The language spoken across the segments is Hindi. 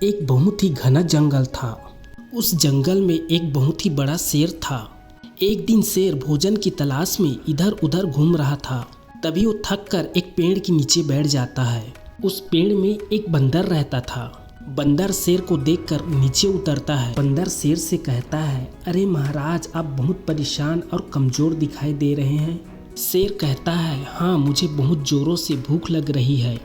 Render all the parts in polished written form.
एक बहुत ही घना जंगल था। उस जंगल में एक बहुत ही बड़ा शेर था। एक दिन शेर भोजन की तलाश में इधर उधर घूम रहा था। तभी वो थक कर एक पेड़ के नीचे बैठ जाता है। उस पेड़ में एक बंदर रहता था। बंदर शेर को देखकर नीचे उतरता है। बंदर शेर से कहता है, अरे महाराज, आप बहुत परेशान और कमजोर दिखाई दे रहे हैं। शेर कहता है, हाँ, मुझे बहुत जोरों से भूख लग रही है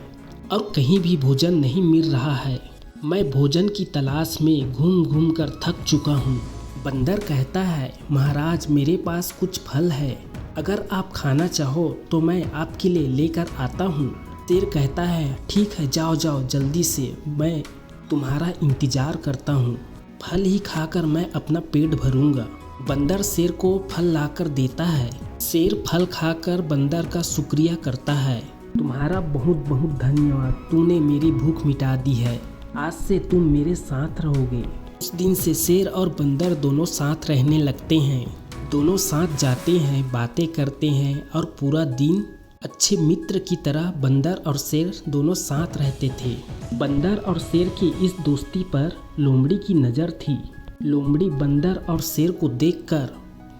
और कहीं भी भोजन नहीं मिल रहा है। मैं भोजन की तलाश में घूम घूम कर थक चुका हूँ। बंदर कहता है, महाराज, मेरे पास कुछ फल है, अगर आप खाना चाहो तो मैं आपके लिए लेकर आता हूँ। शेर कहता है, ठीक है, जाओ जाओ जल्दी से, मैं तुम्हारा इंतजार करता हूँ। फल ही खाकर मैं अपना पेट भरूंगा। बंदर शेर को फल लाकर देता है। शेर फल खाकर बंदर का शुक्रिया करता है। तुम्हारा बहुत बहुत धन्यवाद, तूने मेरी भूख मिटा दी है। आज से तुम मेरे साथ रहोगे। उस दिन से शेर और बंदर दोनों साथ रहने लगते हैं। दोनों साथ जाते हैं, बातें करते हैं और पूरा दिन अच्छे मित्र की तरह बंदर और शेर दोनों साथ रहते थे। बंदर और शेर की इस दोस्ती पर लोमड़ी की नज़र थी। लोमड़ी बंदर और शेर को देखकर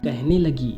कहने लगी,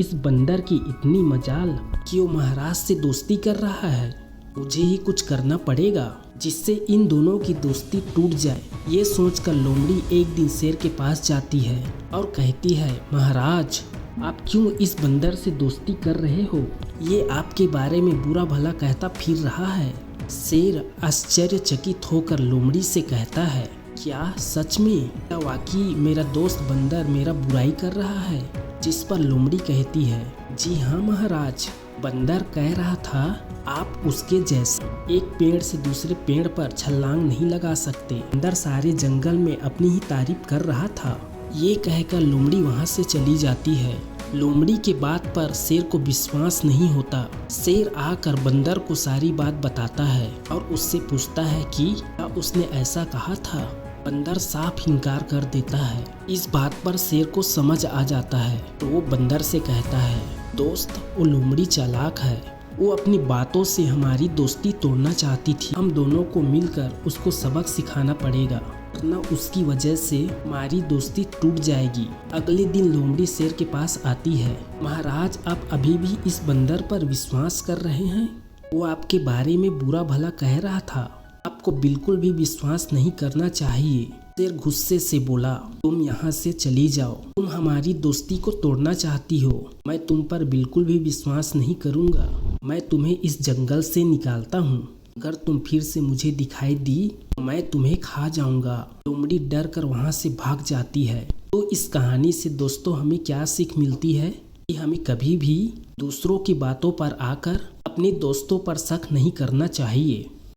इस बंदर की इतनी मजाल कि वो महाराज से दोस्ती कर रहा है। मुझे ही कुछ करना पड़ेगा जिससे इन दोनों की दोस्ती टूट जाए। ये सोचकर लोमड़ी एक दिन शेर के पास जाती है और कहती है, महाराज, आप क्यों इस बंदर से दोस्ती कर रहे हो? ये आपके बारे में बुरा भला कहता फिर रहा है। शेर आश्चर्यचकित होकर लोमड़ी से कहता है, क्या सच में? क्या वाकई मेरा दोस्त बंदर मेरा बुराई कर रहा है? जिस पर लोमड़ी कहती है, जी हाँ महाराज, बंदर कह रहा था आप उसके जैसे एक पेड़ से दूसरे पेड़ पर छलांग नहीं लगा सकते। बंदर सारे जंगल में अपनी ही तारीफ कर रहा था। ये कहकर लोमड़ी वहाँ से चली जाती है। लोमड़ी के बात पर शेर को विश्वास नहीं होता। शेर आकर बंदर को सारी बात बताता है और उससे पूछता है कि क्या उसने ऐसा कहा था। बंदर साफ इनकार कर देता है। इस बात पर शेर को समझ आ जाता है तो वो बंदर से कहता है, दोस्त, वो लोमड़ी चालाक है। वो अपनी बातों से हमारी दोस्ती तोड़ना चाहती थी। हम दोनों को मिलकर उसको सबक सिखाना पड़ेगा, वरना उसकी वजह से हमारी दोस्ती टूट जाएगी। अगले दिन लोमड़ी शेर के पास आती है। महाराज, आप अभी भी इस बंदर पर विश्वास कर रहे हैं? वो आपके बारे में बुरा भला कह रहा था। आपको बिल्कुल भी विश्वास नहीं करना चाहिए। शेर गुस्से से बोला, तुम यहाँ से चली जाओ। तुम हमारी दोस्ती को तोड़ना चाहती हो। मैं तुम पर बिल्कुल भी विश्वास नहीं करूँगा। मैं तुम्हें इस जंगल से निकालता हूँ। अगर तुम फिर से मुझे दिखाई दी तो मैं तुम्हें खा जाऊंगा। लोमड़ी डर कर वहाँ से भाग जाती है। तो इस कहानी से दोस्तों हमें क्या सीख मिलती है कि हमें कभी भी दूसरों की बातों पर आकर अपने दोस्तों पर शक नहीं करना चाहिए।